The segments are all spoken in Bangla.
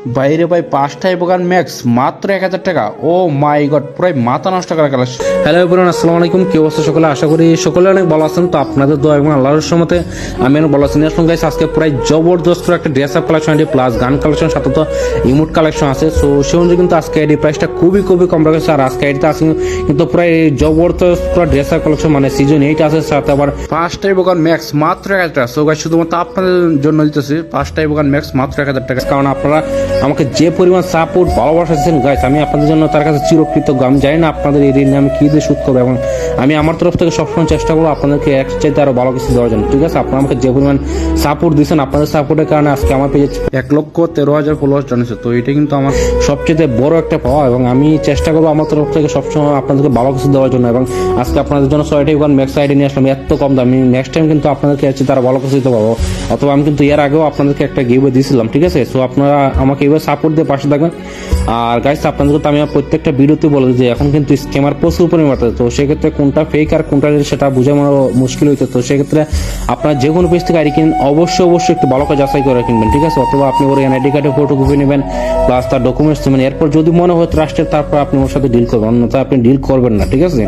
বাইরে ভাই 5টা এভোগান ম্যাক্স মাত্র 1000 টাকা। ও মাই গড, পুরো মাথা নষ্ট করা কালেকশন। হ্যালো এভরিওয়ান, আসসালামু আলাইকুম। কি অবস্থা সকলে? আশা করি সকলে অনেক ভালো আছেন। তো আপনাদের দোয়া এবং আল্লাহর রহমতে আমি অনেক ভালো আছি। আসলে গাইস আজকে প্রায় জবরদস্ত একটা ড্রেস আপ কালেকশন আছে, প্লাস গান কালেকশন, সাথে তো ইমোট কালেকশন আছে। সো সে অনুযায়ী কিন্তু আজকে আইডি প্রাইসটা খুবই কম রাখছে। আর আজকে আইডিতে আছে কিন্তু প্রায় জবরদস্ত পুরো ড্রেস আপ কালেকশন, মানে সিজন 8 আছে, সাথে আবার 5টা এভোগান ম্যাক্স মাত্র 1000 টাকা। সো গাইস শুধুমাত্র আপনাদের জন্য দিতেছি 5টা এভোগান ম্যাক্স মাত্র 1000 টাকা। কারণ আপনারা আমাকে যে পরিমাণ সাপোর্ট ভালোবাসা দিচ্ছেন গাইস, আমি আপনাদের জন্য তার কাছে চিরকৃতজ্ঞ। আমি জানি না আপনাদের এই ঋণ আমি কি দিয়ে শোধ করবো, এবং আমি আমার তরফ থেকে সবসময় চেষ্টা করবো আপনাদেরকে এক চাইতে আরো ভালো কিছু দেওয়ার জন্য। ঠিক আছে, আপনারা আমাকে যে পরিমাণ সাপোর্ট দিচ্ছেন, আপনাদের সাপোর্টের কারণে আজকে আমার পেজে 1,13,000 ফলোয়ার্স জানিয়েছে। তো এটা কিন্তু আমার সবচেয়ে বড় একটা পাওয়া, এবং আমি চেষ্টা করবো আমার তরফ থেকে সবসময় আপনাদেরকে ভালো কিছু দেওয়ার জন্য। এবং আজকে আপনাদের জন্য 6টা এভোগান ম্যাক্স আইডি নিয়ে আসলাম এত কম দাম। আমি নেক্সট টাইম কিন্তু আপনাদেরকে এর চেয়ে তারা ভালো কিছু দিতে পারবো। অথবা আমি কিন্তু এর আগেও আপনাদেরকে একটা গিভওয়ে দিয়েছিলাম। ঠিক আছে, সো আপনারা আমাকে এইভাবে সাপোর্ট দিয়ে পাশে থাকবেন। আর গাইস আপনাদেরকে তো আমি প্রত্যেকটা ভিডিওতে বলে যে এখন কিন্তু স্ক্যামার প্রচুর পরিমাণে বাড়ছে। তো সেক্ষেত্রে কোনটা ফেক আর কোনটা সেটা বোঝানো মুশকিল হইতে। তো সেক্ষেত্রে আপনারা যে কোনো পেজ থেকে আইডি কিনেন অবশ্যই একটু ভালো করে যাচাই করে কিনবেন। ঠিক আছে, অথবা আপনি ওর এনআইডি কার্ডের ফটো কপি নেবেন, প্লাস তার ডকুমেন্টস নেবেন। এরপর যদি মনে হয় ট্রাস্টের, তারপর আপনি ওর সাথে ডিল করবেন, অন্যথায় আপনি ডিল করবেন না। ঠিক আছে,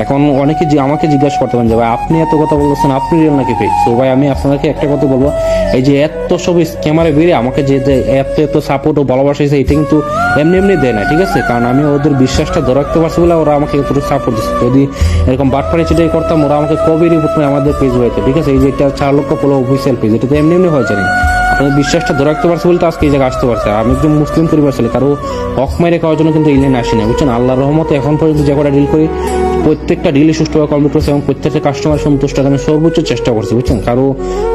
এখন অনেকে আমাকে জিজ্ঞাসা করতে পারেন যে ভাই আপনি এত কথা বলতেছেন, আপনি রিয়েল নাকি ফেক? তো ভাই আমি আপনাদেরকে একটা কথা বলবো, এই যে এত সব স্ক্যামারে বেরিয়ে আমাকে যে এত সাপোর্ট ও ভালোবাসা দিয়েছে, এটা কিন্তু এমনি দেয় না। ঠিক আছে, কারণ আমি ওদের বিশ্বাসটা ধরে রাখতে পারছি বলে ওরা আমাকে এতটুকু সাপোর্ট দিচ্ছে। যদি এরকম বাটপাড়ি চিটাই করতাম, ওরা আমাকে কবে রিপোর্ট করে আমাদের পেজ হয়েছে। ঠিক আছে, এই যে এটা 4 লক্ষ ফলো অফিসিয়াল পেজ, এটা তো এমনি হয়েছে না। আপনাদের বিশ্বাসটা ধরে রাখতে পারছে বলে তো আজকে এই জায়গায় আসতে পারছে। আমি একজন মুসলিম পরিবার ছিল, কারো হক মাইরে খাওয়ার জন্য কিন্তু ইলেন আসি না, বুঝছেন। আল্লাহর রহমতে এখন পর্যন্ত যে কটা ডিল করি প্রত্যেকটা ডিলই সুষ্ঠুভাবে কমপ্লিট করছে, এবং প্রত্যেকটা কাস্টমার সন্তুষ্ট আমি সর্বোচ্চ চেষ্টা করছি, বুঝছেন। কারো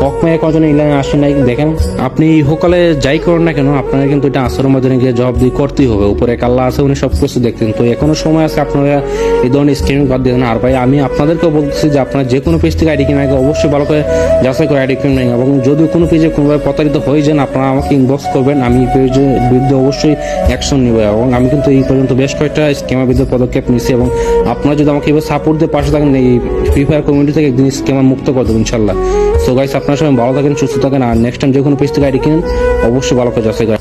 হক মাইরে খাওয়ার জন্য ইলেন আসি নাই। দেখেন আপনি হোকালে যাই করেন না কেন, আপনারা কিন্তু এটা আসরের মাধ্যমে গিয়ে জবাব দিয়ে করতেই হবে। উপরে এক আল্লাহ আছে, উনি সবকিছু দেখতেন। তো এখনো সময় আছে, আপনারা এই ধরনের স্ক্যামিং বাদ দিয়ে দেন। আর ভাই আমি আপনাদেরকেও বলতেছি যে আপনারা যে কোনো পেজ থেকে আইডি কিনে আগে অবশ্যই ভালো করে যাচাই করে আইডি কিনে নেন, এবং যদি কোনো পেজে কোনোভাবে প্রতারিত হয়ে যান আপনারা আমাকে ইনবক্স করবেন, আমি এই পেজের বিরুদ্ধে অবশ্যই অ্যাকশন নিব। এবং আমি কিন্তু এই পর্যন্ত বেশ কয়েকটা স্ক্যামের বিরুদ্ধে পদক্ষেপ নিয়েছি, এবং আপনারা যদি আমাকে এবার সাপোর্ট দিয়ে পাশে থাকেন, এই ফ্রি ফায়ার কমিউনিটি থেকে একদিন স্ক্যামার মুক্ত করে দেবো ইনশাল্লাহ। সো গাইস আপনারা সবাই ভালো থাকেন, সুস্থ থাকেন, আর নেক্সট টাইম যে কোনো পেজ থেকে আইডি কিনেন অবশ্যই ভালো করে যাচাই করেন।